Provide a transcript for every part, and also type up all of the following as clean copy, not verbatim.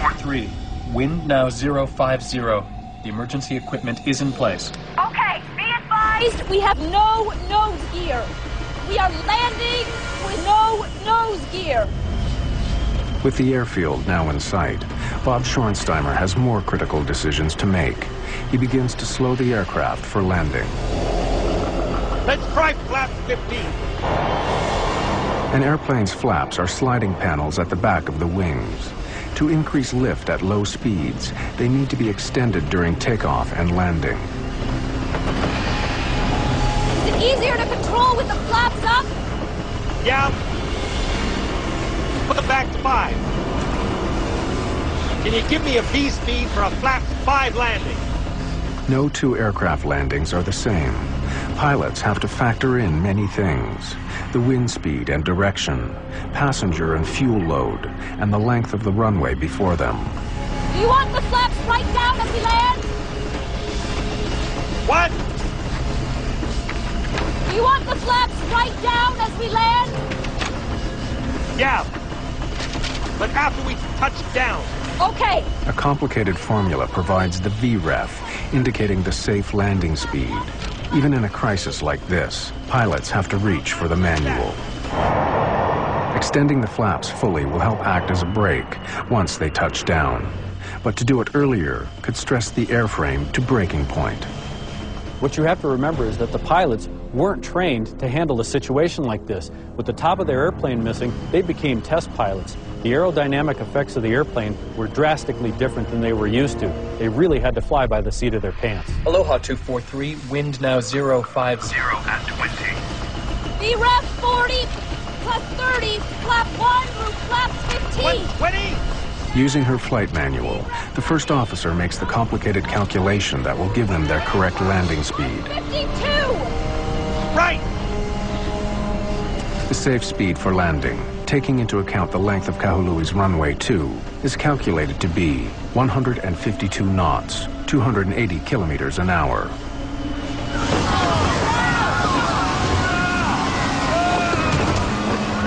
243. Wind now 050. The emergency equipment is in place. Okay, be advised, we have no nose gear. We are landing with no nose gear. With the airfield now in sight, Bob Schornsteimer has more critical decisions to make. He begins to slow the aircraft for landing. Let's try flap 15. An airplane's flaps are sliding panels at the back of the wings. To increase lift at low speeds, they need to be extended during takeoff and landing. Is it easier to control with the flaps up? Yeah. Put them back to 5. Can you give me a V speed for a flap 5 landing? No two aircraft landings are the same. Pilots have to factor in many things: the wind speed and direction, passenger and fuel load, and the length of the runway before them. Do you want the flaps right down as we land? What? Do you want the flaps right down as we land? Yeah. But after we touch down. Okay. A complicated formula provides the VREF, indicating the safe landing speed. Even in a crisis like this, pilots have to reach for the manual. Extending the flaps fully will help act as a brake once they touch down. But to do it earlier could stress the airframe to breaking point. What you have to remember is that the pilots weren't trained to handle a situation like this. With the top of their airplane missing, they became test pilots. The aerodynamic effects of the airplane were drastically different than they were used to. They really had to fly by the seat of their pants. Aloha 243, wind now 050 at 20. VREF 40 plus 30, flap 1 through flap 15. 120! Using her flight manual, the first officer makes the complicated calculation that will give them their correct landing speed. 52! Right! The safe speed for landing, taking into account the length of Kahului's runway 2, is calculated to be 152 knots, 280 kilometers an hour.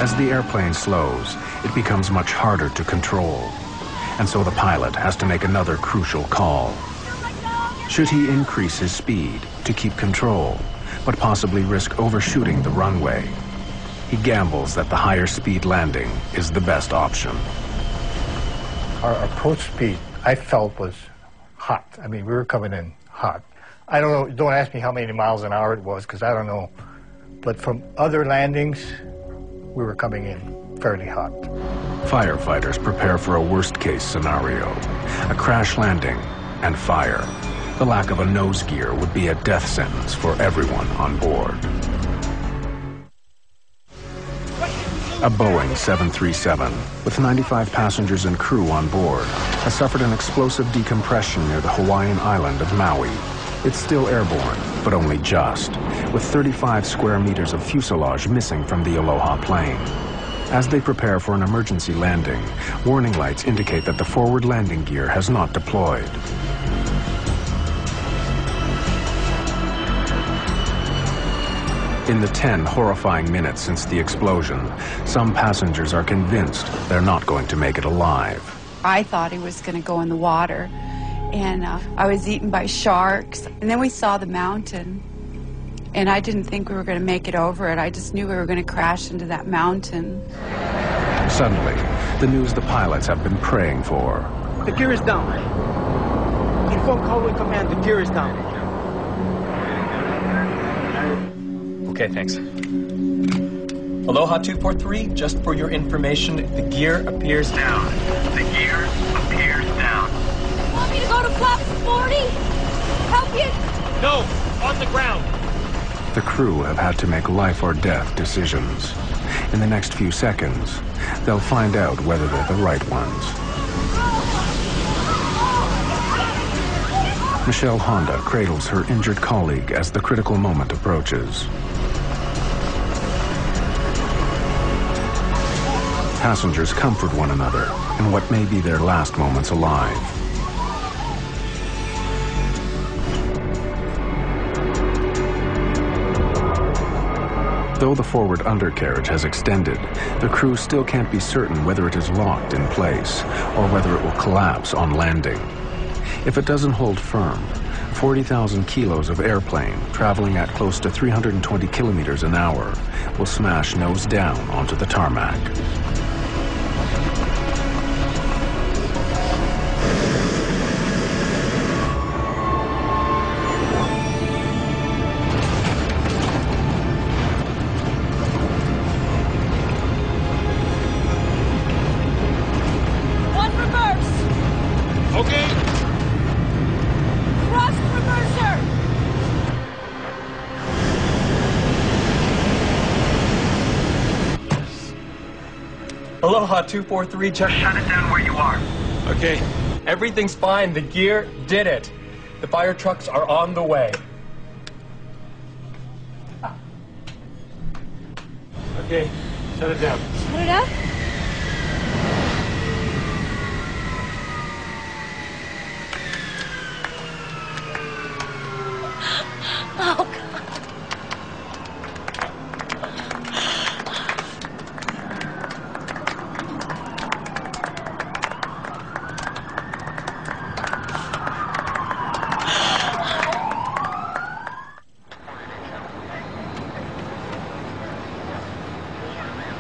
As the airplane slows, it becomes much harder to control. And so the pilot has to make another crucial call. Should he increase his speed to keep control, but possibly risk overshooting the runway? He gambles that the higher speed landing is the best option. Our approach speed, I felt, was hot. I mean, we were coming in hot. I don't know, don't ask me how many miles an hour it was, because I don't know. But from other landings, we were coming in fairly hot. Firefighters prepare for a worst-case scenario: a crash landing and fire. The lack of a nose gear would be a death sentence for everyone on board. A Boeing 737, with 95 passengers and crew on board, has suffered an explosive decompression near the Hawaiian island of Maui. It's still airborne, but only just, with 35 square meters of fuselage missing from the Aloha plane. As they prepare for an emergency landing, warning lights indicate that the forward landing gear has not deployed. In the 10 horrifying minutes since the explosion, some passengers are convinced they're not going to make it alive. I thought he was going to go in the water, and I was eaten by sharks. And then we saw the mountain, and I didn't think we were going to make it over it. I just knew we were going to crash into that mountain. Suddenly, the news the pilots have been praying for. The gear is down. Inform Colwyn Command, the gear is down. Okay, thanks. Aloha 243, just for your information, the gear appears Down. The gear appears down. Want me to go to flap 40? Help you? No! On the ground! The crew have had to make life or death decisions. In the next few seconds, they'll find out whether they're the right ones. Michelle Honda cradles her injured colleague as the critical moment approaches. Passengers comfort one another in what may be their last moments alive. Though the forward undercarriage has extended, the crew still can't be certain whether it is locked in place or whether it will collapse on landing. If it doesn't hold firm, 40,000 kilos of airplane traveling at close to 320 kilometers an hour will smash nose down onto the tarmac. Aloha 243, check. Shut it down where you are. Okay. Everything's fine. The gear did it. The fire trucks are on the way. Okay, shut it down. Shut it up? Oh, God.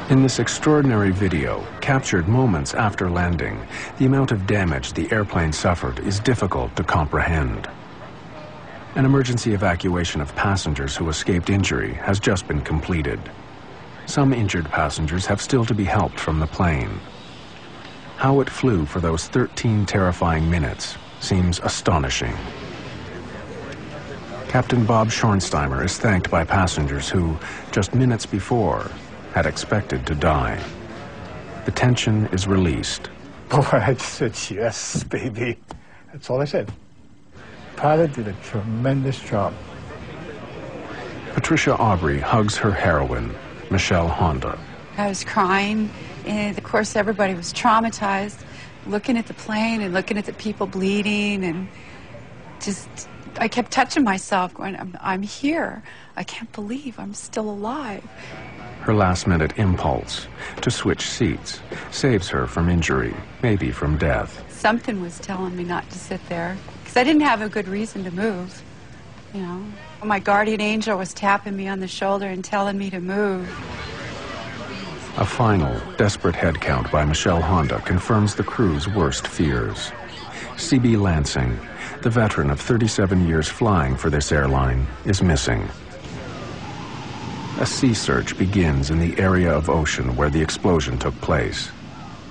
In this extraordinary video, captured moments after landing, the amount of damage the airplane suffered is difficult to comprehend. An emergency evacuation of passengers who escaped injury has just been completed. Some injured passengers have still to be helped from the plane. How it flew for those 13 terrifying minutes seems astonishing. Captain Bob Schornsteimer is thanked by passengers who, just minutes before, had expected to die. The tension is released. Boy, I just said, yes, baby. That's all I said. Pilot did a tremendous job. Patricia Aubrey hugs her heroine, Michelle Honda. I was crying, and of course everybody was traumatized, looking at the plane and looking at the people bleeding, and just, I kept touching myself, going, I'm here. I can't believe I'm still alive. Her last-minute impulse to switch seats saves her from injury, maybe from death. Something was telling me not to sit there, because I didn't have a good reason to move, you know. My guardian angel was tapping me on the shoulder and telling me to move. A final, desperate head count by Michelle Honda confirms the crew's worst fears. C.B. Lansing, the veteran of 37 years flying for this airline, is missing. A sea search begins in the area of ocean where the explosion took place.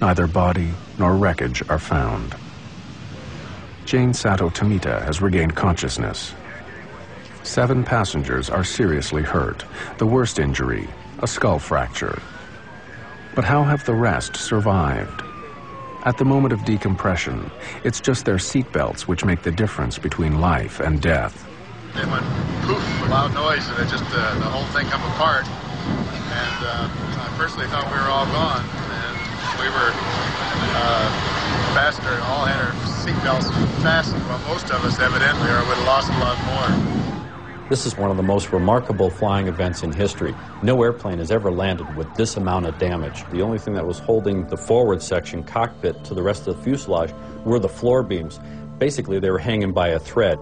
Neither body nor wreckage are found. Jane Sato Tomita has regained consciousness. 7 passengers are seriously hurt, the worst injury, a skull fracture. But how have the rest survived? At the moment of decompression, it's just their seatbelts which make the difference between life and death. It went poof, a loud noise, and it just, the whole thing come apart. And I personally thought we were all gone. And we were fastened, all had our seatbelts fastened. Well, most of us evidently, or would have lost a lot more. This is one of the most remarkable flying events in history. No airplane has ever landed with this amount of damage. The only thing that was holding the forward section cockpit to the rest of the fuselage were the floor beams. Basically, they were hanging by a thread.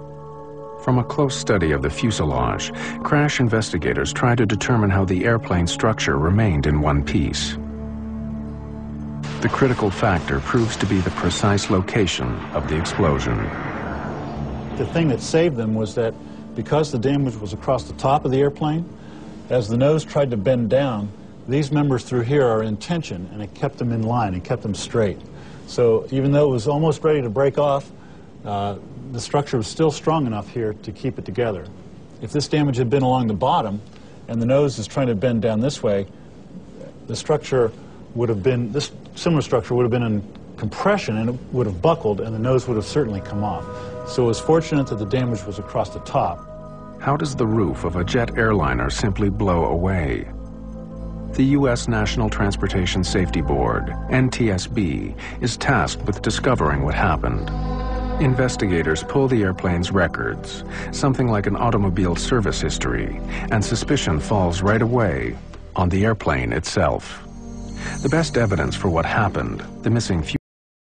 From a close study of the fuselage, crash investigators try to determine how the airplane structure remained in one piece. The critical factor proves to be the precise location of the explosion. The thing that saved them was that because the damage was across the top of the airplane, as the nose tried to bend down, these members through here are in tension, and it kept them in line, it kept them straight. So even though it was almost ready to break off, the structure was still strong enough here to keep it together. If this damage had been along the bottom and the nose is trying to bend down this way, the structure would have been, this similar structure would have been in compression and it would have buckled and the nose would have certainly come off. So it was fortunate that the damage was across the top. How does the roof of a jet airliner simply blow away? The U.S. National Transportation Safety Board, NTSB, is tasked with discovering what happened. Investigators pull the airplane's records, something like an automobile service history, and suspicion falls right away on the airplane itself. The best evidence for what happened, the missing fuel